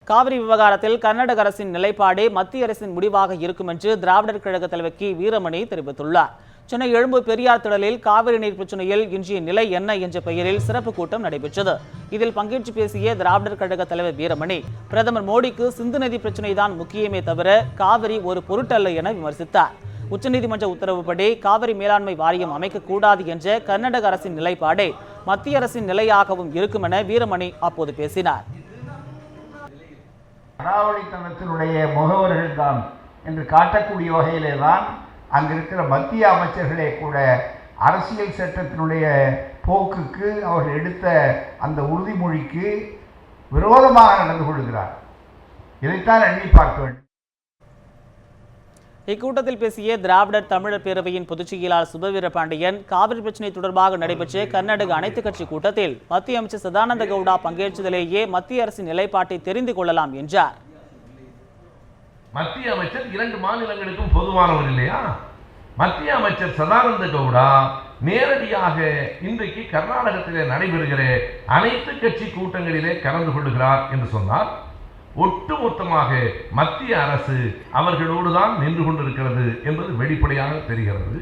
காவிரி விவகாரத்தில் கர்நாடக அரசின் நிலைப்பாடே மத்திய அரசின் முடிவாக இருக்கும் என்று திராவிடர் கழக தலைவர் கி வீரமணி தெரிவித்துள்ளார். சென்னை எழும்பூர் பெரியார் திடலில் காவிரி நீர் பிரச்சனையில் இன்றைய நிலை என்ன என்ற பெயரில் சிறப்பு கூட்டம் நடைபெற்றது. இதில் பங்கேற்று பேசிய திராவிடர் கழக தலைவர் வீரமணி, பிரதமர் மோடிக்கு சிந்து நதி பிரச்சனை தான் முக்கியமே தவிர காவிரி ஒரு பொருட்டல்ல என விமர்சித்தார். உச்சநீதிமன்ற உத்தரவுப்படி காவிரி மேலாண்மை வாரியம் அமைக்கக்கூடாது என்ற கர்நாடக அரசின் நிலைப்பாடே மத்திய அரசின் நிலையாகவும் இருக்கும் என வீரமணி அப்போது பேசினார். அடாவடித்தனத்தினுடைய முகவர்கள் தான் என்று காட்டக்கூடிய வகையிலே தான் அங்கிருக்கிற மத்திய அமைச்சர்களே கூட அரசியல் சட்டத்தினுடைய போக்குக்கு அவர்கள் எடுத்த அந்த உறுதிமொழிக்கு விரோதமாக நடந்து கொள்கிறார். இதைத்தான் எண்ணி பார்க்க வேண்டும். இக்கூட்டத்தில் பேசிய திராவிடர் தமிழர் பேரவையின் பொதுச் செயலாளர் சுபவீர பாண்டியன், காவிரி பிரச்சினை தொடர்பாக நடைபெற்ற கர்நாடக அனைத்துக் கட்சி கூட்டத்தில் மத்திய அமைச்சர் சதானந்த கவுடா பங்கேற்றதிலேயே மத்திய அரசின் நிலைப்பாட்டை தெரிந்து கொள்ளலாம் என்றார். மத்திய அமைச்சர் 2 மாநிலங்களுக்கும் பொதுவானவர் இல்லையா? மத்திய அமைச்சர் சதானந்த கவுடா நேரடியாக இன்றைக்கு கர்நாடகத்திலே நடைபெறுகிற அனைத்து கட்சி கூட்டங்களிலே கலந்து கொள்கிறார் என்று சொன்னால் ஒட்டுமொத்தமாக மத்திய அரசு அவர்களோடு தான் நின்று கொண்டிருக்கிறது என்பது வெளிப்படையாக தெரிகிறது.